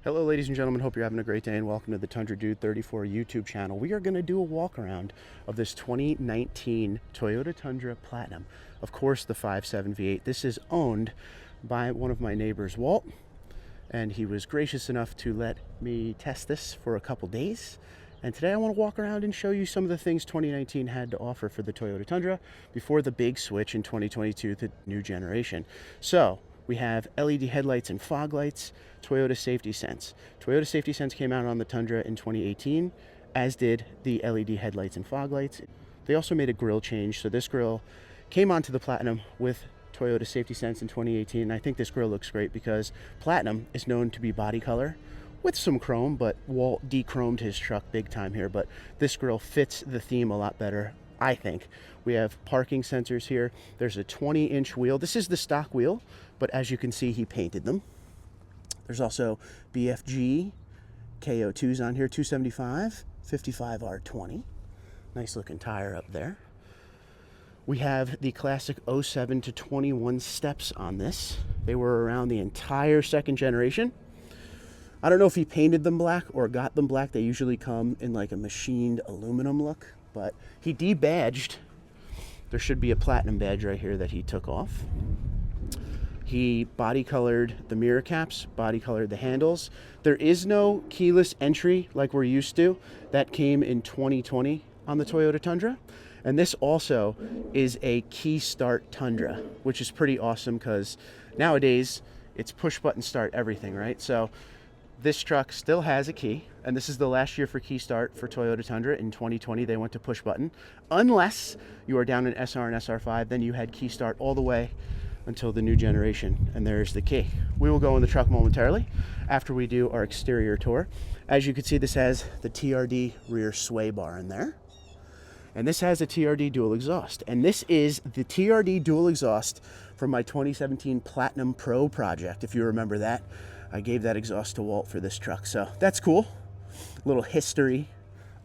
Hello ladies and gentlemen, hope you're having a great day and welcome to the Tundra Dude 34 YouTube channel. We are going to do a walk around of this 2019 Toyota Tundra Platinum. Of course the 5.7 V8. This is owned by one of my neighbors, Walt, and he was gracious enough to let me test this for a couple days. And today I want to walk around and show you some of the things 2019 had to offer for the Toyota Tundra before the big switch in 2022 to the new generation. So we have LED headlights and fog lights, Toyota Safety Sense. Toyota Safety Sense came out on the Tundra in 2018, as did the LED headlights and fog lights. They also made a grille change, so this grille came onto the Platinum with Toyota Safety Sense in 2018, and I think this grille looks great because Platinum is known to be body color with some chrome, but Walt de-chromed his truck big time here, but this grille fits the theme a lot better, I think. We have parking sensors here. There's a 20-inch wheel. This is the stock wheel, but as you can see, he painted them. There's also BFG KO2s on here, 275, 55R20. Nice looking tire up there. We have the classic 07 to 21 steps on this. They were around the entire second generation. I don't know if he painted them black or got them black. They usually come in like a machined aluminum look, but he debadged. There should be a platinum badge right here that he took off. He body colored the mirror caps, body colored the handles. There is no keyless entry like we're used to. That came in 2020 on the Toyota Tundra. And this also is a key start Tundra, which is pretty awesome because nowadays it's push button start everything, right? So this truck still has a key, and this is the last year for key start for Toyota Tundra. In 2020, they went to push button. Unless you are down in SR and SR5, then you had key start all the way until the new generation, and there's the key. We will go in the truck momentarily after we do our exterior tour. As you can see, this has the TRD rear sway bar in there, and this has a TRD dual exhaust, and this is the TRD dual exhaust from my 2017 Platinum Pro project. If you remember that, I gave that exhaust to Walt for this truck, so that's cool. A little history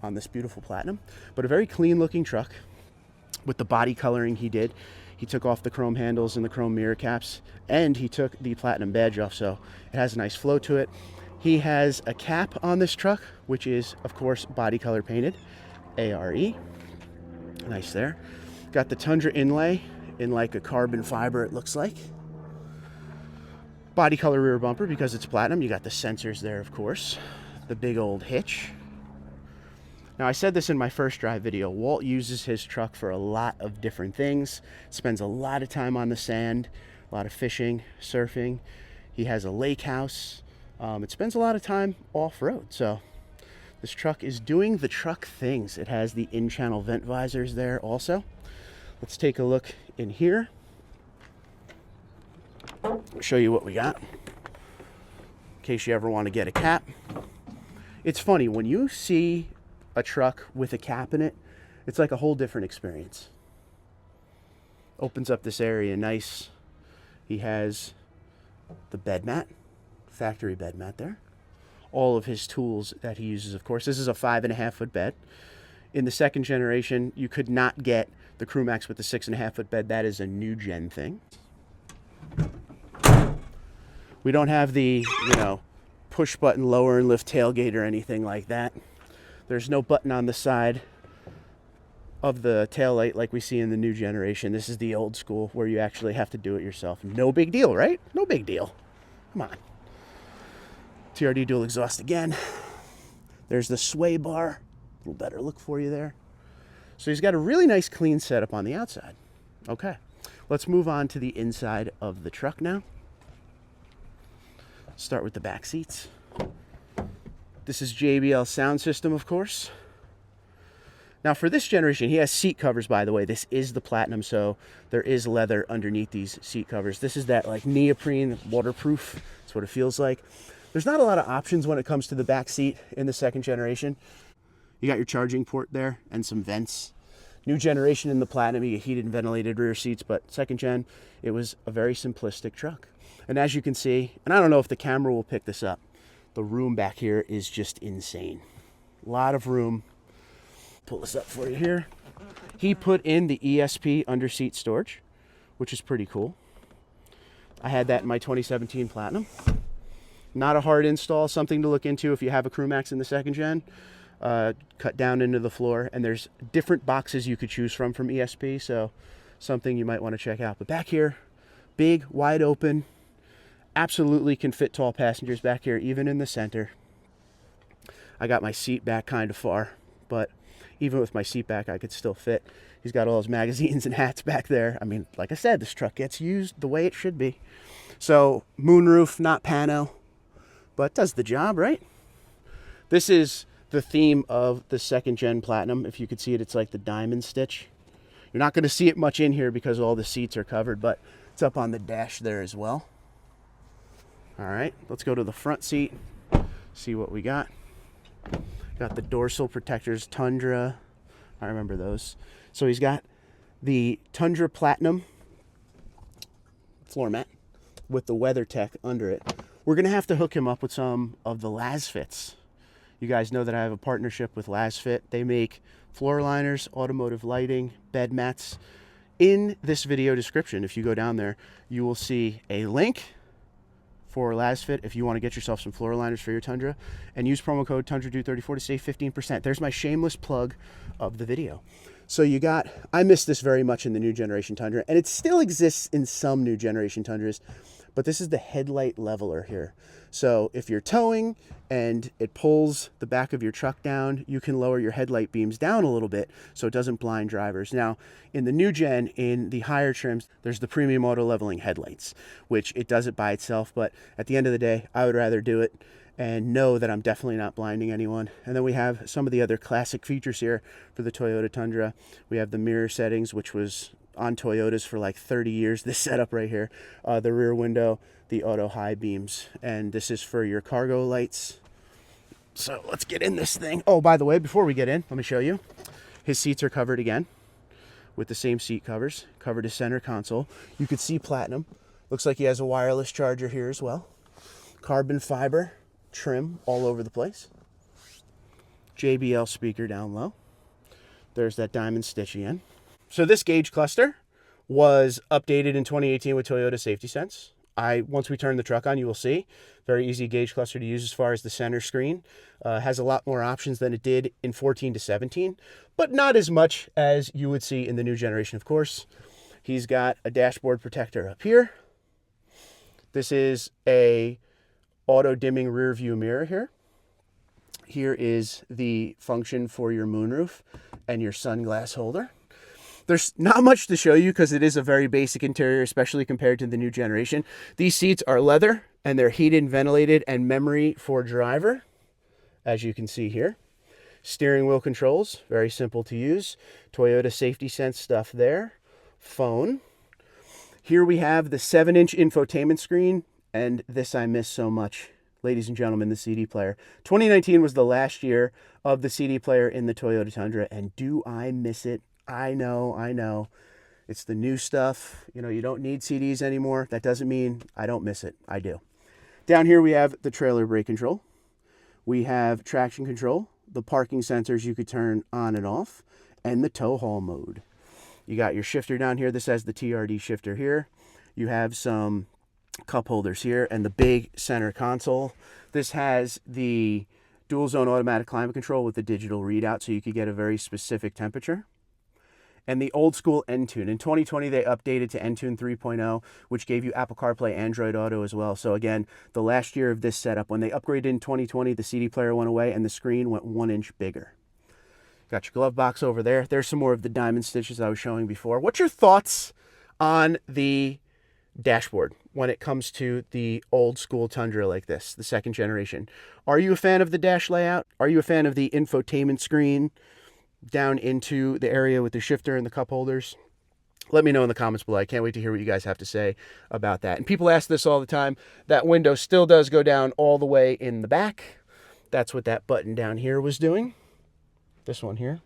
on this beautiful Platinum, but a very clean looking truck with the body coloring he did. He took off the chrome handles and the chrome mirror caps, and he took the Platinum badge off, so it has a nice flow to it. He has a cap on this truck, which is, of course, body color painted, ARE. Nice there. Got the Tundra inlay in like a carbon fiber, it looks like. Body color rear bumper because it's Platinum. You got the sensors there, of course. The big old hitch. Now, I said this in my first drive video. Walt uses his truck for a lot of different things. Spends a lot of time on the sand, a lot of fishing, surfing. He has a lake house. It spends a lot of time off-road. So this truck is doing the truck things. It has the in-channel vent visors there also. Let's take a look in here. Show you what we got in case you ever want to get a cap. It's funny when you see a truck with a cap in it, it's like a whole different experience. Opens up this area nice. He has the bed mat, factory bed mat there. All of his tools that he uses, of course. This is a 5.5 foot bed. In the second generation, you could not get the Crewmax with the 6.5 foot bed. That is a new gen thing. We don't have the, push button lower and lift tailgate or anything like that. There's no button on the side of the taillight like we see in the new generation. This is the old school where you actually have to do it yourself. No big deal, right? No big deal. Come on. TRD dual exhaust again. There's the sway bar. A little better look for you there. So he's got a really nice clean setup on the outside. Okay, let's move on to the inside of the truck now. Start with the back seats. This is JBL sound system, of course. Now for this generation, he has seat covers, by the way. This is the Platinum, so there is leather underneath these seat covers. This is that like neoprene, waterproof. That's what it feels like. There's not a lot of options when it comes to the back seat in the second generation. You got your charging port there and some vents. New generation in the Platinum, you get heated and ventilated rear seats, but second gen, it was a very simplistic truck. And as you can see, and I don't know if the camera will pick this up, the room back here is just insane. A lot of room. Pull this up for you here. He put in the ESP under seat storage, which is pretty cool. I had that in my 2017 Platinum. Not a hard install, something to look into if you have a Crewmax in the second gen. Cut down into the floor, and there's different boxes you could choose from ESP, so something you might want to check out. But back here, big, wide open, absolutely can fit tall passengers back here, even in the center. I got my seat back kind of far, but even with my seat back, I could still fit. He's got all his magazines and hats back there. I mean, like I said, this truck gets used the way it should be. So moonroof, not pano, but does the job, right? This is the theme of the second gen Platinum. If you could see it, it's like the diamond stitch. You're not going to see it much in here because all the seats are covered, but it's up on the dash there as well. All right, let's go to the front seat, see what we got. Got the dorsal protectors, Tundra. I remember those. So he's got the Tundra Platinum floor mat with the WeatherTech under it. We're going to have to hook him up with some of the Lasfits. You guys know that I have a partnership with Lasfit. They make floor liners, automotive lighting, bed mats. In this video description, if you go down there, you will see a link for Lasfit if you want to get yourself some floor liners for your Tundra, and use promo code TundraDude34 to save 15%. There's my shameless plug of the video. So you got, I miss this very much in the new generation Tundra, and it still exists in some new generation Tundras, but this is the headlight leveler here. So if you're towing and it pulls the back of your truck down, you can lower your headlight beams down a little bit so it doesn't blind drivers. Now, in the new gen, in the higher trims, there's the premium auto leveling headlights, which it does it by itself, but at the end of the day, I would rather do it and know that I'm definitely not blinding anyone. And then we have some of the other classic features here for the Toyota Tundra. We have the mirror settings, which was on Toyotas for like 30 years, this setup right here. The rear window, the auto high beams, and this is for your cargo lights. So let's get in this thing. Oh, by the way, before we get in, let me show you. His seats are covered again with the same seat covers. Covered his center console. You could see Platinum. Looks like he has a wireless charger here as well. Carbon fiber trim all over the place. JBL speaker down low. There's that diamond stitch again. So this gauge cluster was updated in 2018 with Toyota Safety Sense. Once we turn the truck on, you will see very easy gauge cluster to use as far as the center screen. Has a lot more options than it did in 14 to 17, but not as much as you would see in the new generation, of course. He's got a dashboard protector up here. This is a auto dimming rear view mirror here. Here is the function for your moonroof and your sunglass holder. There's not much to show you because it is a very basic interior, especially compared to the new generation. These seats are leather and they're heated, ventilated, and memory for driver, as you can see here. Steering wheel controls, very simple to use. Toyota Safety Sense stuff there. Phone. Here we have the 7-inch infotainment screen, and this I miss so much. Ladies and gentlemen, the CD player. 2019 was the last year of the CD player in the Toyota Tundra, and do I miss it? I know. It's the new stuff. You know, you don't need CDs anymore. That doesn't mean I don't miss it. I do. Down here we have the trailer brake control. We have traction control, the parking sensors you could turn on and off, and the tow haul mode. You got your shifter down here. This has the TRD shifter here. You have some cup holders here and the big center console. This has the dual zone automatic climate control with the digital readout, so you could get a very specific temperature. And the old school Entune. In 2020, they updated to Entune 3.0, which gave you Apple CarPlay, Android Auto as well. So again, the last year of this setup, when they upgraded in 2020, the CD player went away and the screen went 1 inch bigger. Got your glove box over there. There's some more of the diamond stitches I was showing before. What's your thoughts on the dashboard when it comes to the old school Tundra like this, the second generation? Are you a fan of the dash layout? Are you a fan of the infotainment screen down into the area with the shifter and the cup holders? Let me know in the comments below. I can't wait to hear what you guys have to say about that. And people ask this all the time. That window still does go down all the way in the back. That's what that button down here was doing. This one here.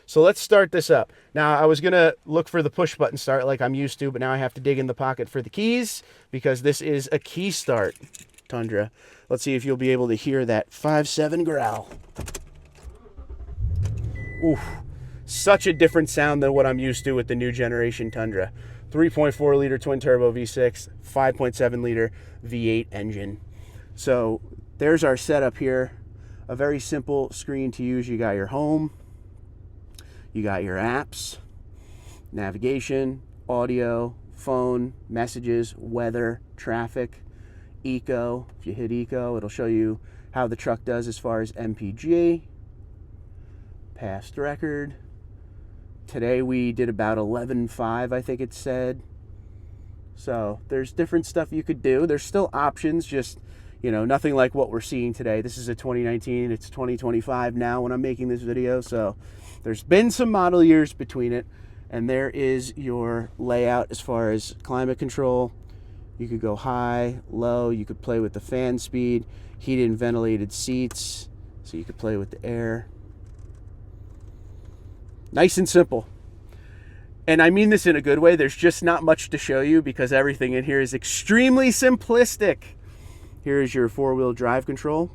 So let's start this up. Now, I was going to look for the push button start like I'm used to, but now I have to dig in the pocket for the keys because this is a key start Tundra. Let's see if you'll be able to hear that 5.7 growl. Oof, such a different sound than what I'm used to with the new generation Tundra. 3.4 liter twin turbo V6, 5.7 liter V8 engine. So there's our setup here. A very simple screen to use. You got your home, you got your apps, navigation, audio, phone, messages, weather, traffic, eco. If you hit eco, it'll show you how the truck does as far as MPG, past record. Today we did about 11.5, I think it said. So there's different stuff you could do. There's still options, just, you know, nothing like what we're seeing today. This is a 2019, it's 2025 now when I'm making this video. So there's been some model years between it. And there is your layout as far as climate control. You could go high, low, you could play with the fan speed, heated and ventilated seats, so you could play with the air. Nice and simple. And I mean this in a good way. There's just not much to show you because everything in here is extremely simplistic. Here is your four-wheel drive control.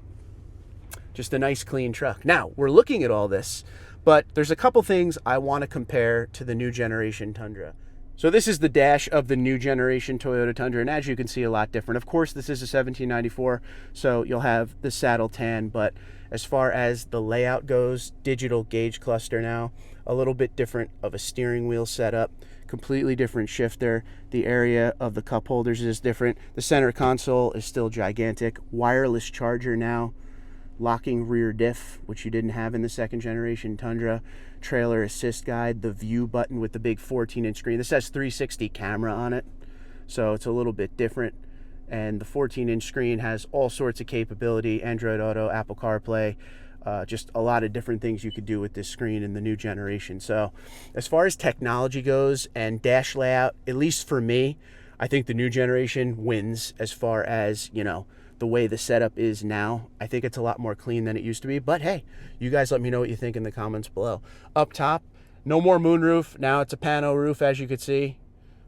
Just a nice clean truck. Now, we're looking at all this, but there's a couple things I want to compare to the new generation Tundra. So this is the dash of the new generation Toyota Tundra, and as you can see, a lot different. Of course, this is a 1794, so you'll have the saddle tan, but as far as the layout goes, digital gauge cluster now, a little bit different of a steering wheel setup, completely different shifter. The area of the cup holders is different. The center console is still gigantic. Wireless charger now. Locking rear diff, which you didn't have in the second generation Tundra. Trailer assist guide, the view button with the big 14-inch screen. This has 360 camera on it, so it's a little bit different. And the 14-inch screen has all sorts of capability, Android Auto, Apple CarPlay, just a lot of different things you could do with this screen in the new generation. So as far as technology goes and dash layout, at least for me, I think the new generation wins as far as, you know, the way the setup is now. I think it's a lot more clean than it used to be, but hey, you guys let me know what you think in the comments below. Up top, no more moonroof. Now it's a pano roof, as you could see,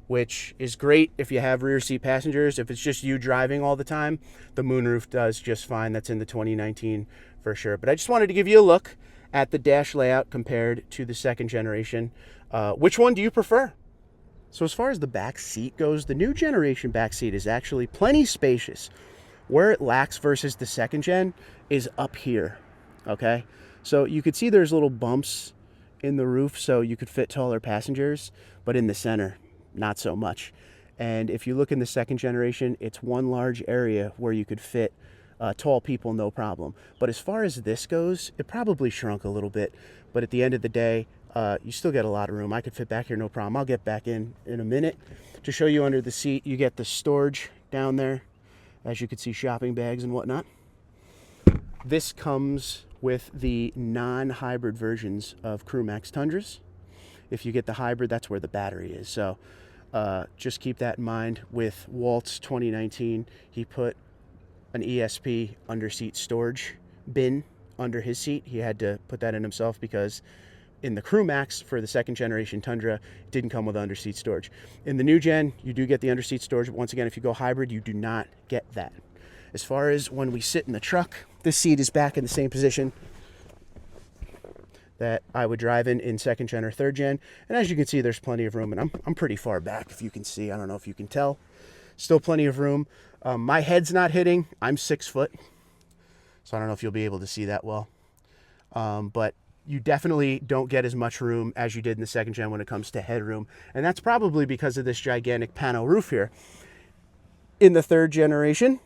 which is great if you have rear seat passengers. If it's just you driving all the time, the moonroof does just fine. That's in the 2019 for sure. But I just wanted to give you a look at the dash layout compared to the second generation. Which one do you prefer? So as far as the back seat goes, the new generation back seat is actually plenty spacious. Where it lacks versus the second gen is up here, okay? So you could see there's little bumps in the roof so you could fit taller passengers, but in the center, not so much. And if you look in the second generation, it's one large area where you could fit tall people, no problem. But as far as this goes, it probably shrunk a little bit, but at the end of the day, you still get a lot of room. I could fit back here, no problem. I'll get back in a minute. To show you under the seat, you get the storage down there. As you can see, shopping bags and whatnot. This comes with the non-hybrid versions of CrewMax Tundras. If you get the hybrid, that's where the battery is. So just keep that in mind. With Walt's 2019, he put an ESP under seat storage bin under his seat. He had to put that in himself because in the CrewMax for the second generation Tundra, it didn't come with under seat storage. In the new gen, you do get the under seat storage. Once again, if you go hybrid, you do not get that. As far as when we sit in the truck, this seat is back in the same position that I would drive in second gen or third gen. And as you can see, there's plenty of room, and I'm pretty far back, if you can see. I don't know if you can tell. Still plenty of room. My head's not hitting. I'm 6 foot, so I don't know if you'll be able to see that well. But you definitely don't get as much room as you did in the second gen when it comes to headroom. And that's probably because of this gigantic pano roof here. In the third generation,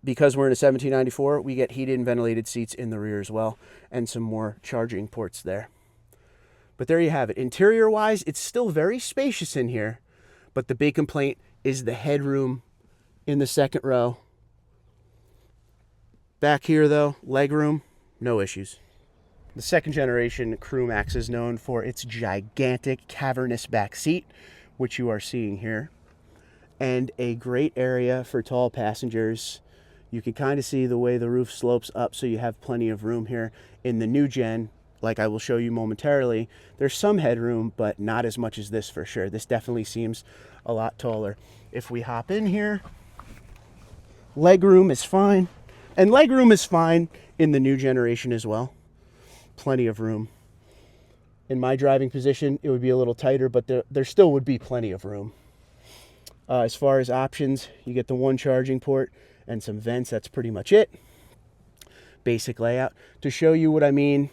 because we're in a 1794, we get heated and ventilated seats in the rear as well, and some more charging ports there. But there you have it. Interior-wise, it's still very spacious in here, but the big complaint is the headroom in the second row. Back here, though, legroom, no issues. The second generation CrewMax is known for its gigantic cavernous back seat, which you are seeing here, and a great area for tall passengers. You can kind of see the way the roof slopes up, so you have plenty of room here. In the new gen, like I will show you momentarily, there's some headroom, but not as much as this for sure. This definitely seems a lot taller. If we hop in here, legroom is fine, and legroom is fine in the new generation as well. Plenty of room. In my driving position, it would be a little tighter, but there still would be plenty of room. As far as options, you get the one charging port and some vents. That's pretty much it. Basic layout. To show you what I mean,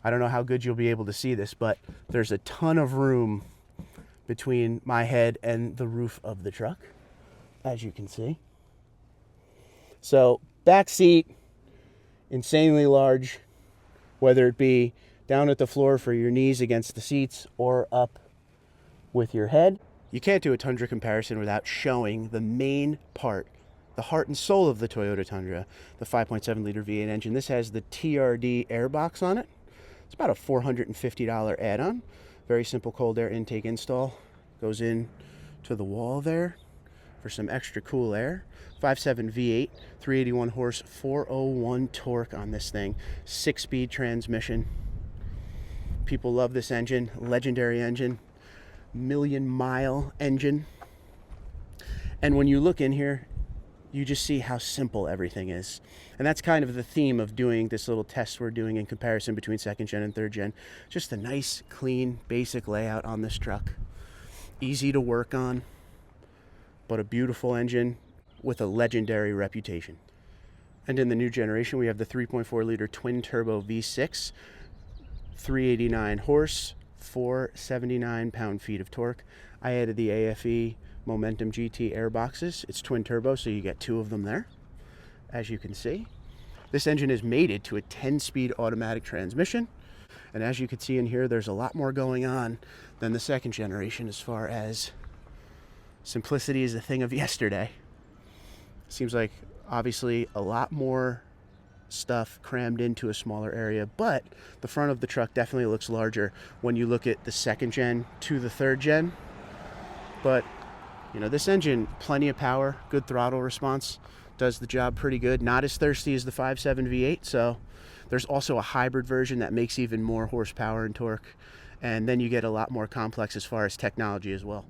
I don't know how good you'll be able to see this, but there's a ton of room between my head and the roof of the truck, as you can see. So back seat, insanely large, whether it be down at the floor for your knees against the seats or up with your head. You can't do a Tundra comparison without showing the main part, the heart and soul of the Toyota Tundra, the 5.7 liter V8 engine. This has the TRD airbox on it. It's about a $450 add-on. Very simple cold air intake install. Goes in to the wall there for some extra cool air. 5.7 V8, 381 horse, 401 torque on this thing. 6-speed transmission. People love this engine. Legendary engine. Million-mile engine. And when you look in here, you just see how simple everything is. And that's kind of the theme of doing this little test we're doing in comparison between second gen and third gen. Just a nice, clean, basic layout on this truck. Easy to work on, but a beautiful engine with a legendary reputation. And in the new generation, we have the 3.4 liter twin turbo V6, 389 horse, 479 pound-feet of torque. I added the AFE Momentum GT air boxes. It's twin turbo, so you get 2 of them there, as you can see. This engine is mated to a 10-speed automatic transmission, and as you can see in here, there's a lot more going on than the second generation as far as simplicity is a thing of yesterday. Seems like obviously a lot more stuff crammed into a smaller area, but the front of the truck definitely looks larger when you look at the second gen to the third gen. But you know, this engine, plenty of power, good throttle response, does the job pretty good. Not as thirsty as the 5.7 V8, so there's also a hybrid version that makes even more horsepower and torque, and then you get a lot more complex as far as technology as well.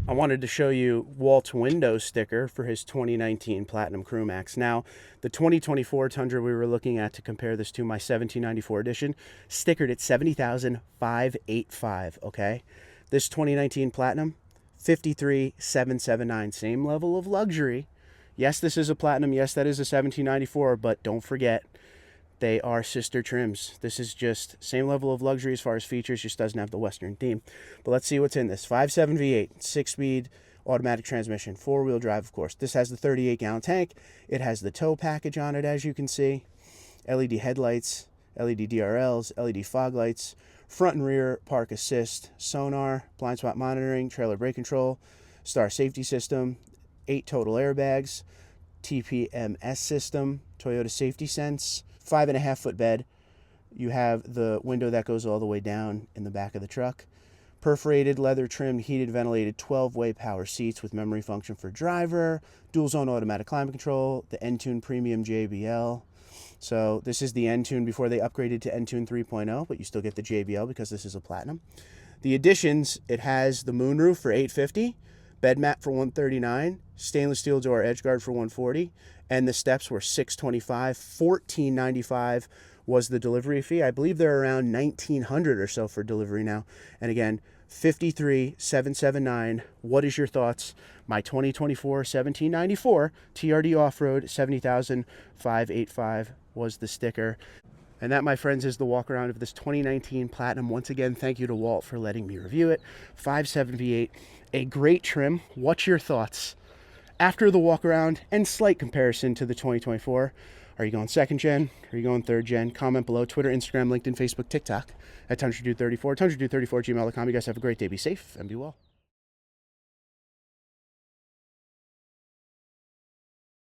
I wanted to show you Walt's window sticker for his 2019 Platinum Crew Max. Now, the 2024 Tundra we were looking at to compare this to my 1794 edition, stickered at $70,585, okay? This 2019 Platinum, $53,779, same level of luxury. Yes, this is a Platinum. Yes, that is a 1794, but don't forget, they are sister trims. This is just same level of luxury as far as features, just doesn't have the Western theme. But let's see what's in this. 5.7 V8, 6-speed automatic transmission, 4-wheel drive, of course. This has the 38-gallon tank. It has the tow package on it, as you can see. LED headlights, LED DRLs, LED fog lights, front and rear park assist, sonar, blind spot monitoring, trailer brake control, star safety system, 8 total airbags, TPMS system, Toyota Safety Sense, 5.5-foot bed. You have the window that goes all the way down in the back of the truck. Perforated, leather trimmed, heated, ventilated, 12-way power seats with memory function for driver, dual zone automatic climate control, the Entune Premium JBL. So this is the Entune before they upgraded to Entune 3.0, but you still get the JBL because this is a Platinum. The additions, it has the moonroof for $850, bed mat for $139, stainless steel door edge guard for $140, and the steps were $625. $14.95 was the delivery fee. I believe they're around $1,900 or so for delivery now. And again, $53,779. What is your thoughts? My 2024 1794 TRD off-road, $70,585 was the sticker. And that, my friends, is the walk around of this 2019 Platinum. Once again, thank you to Walt for letting me review it. 5.7 V8, a great trim. What's your thoughts after the walk around and slight comparison to the 2024? Are you going second gen? Are you going third gen? Comment below. Twitter, Instagram, LinkedIn, Facebook, TikTok at TundraDude34, TundraDude34 gmail.com. You guys have a great day. Be safe and be well.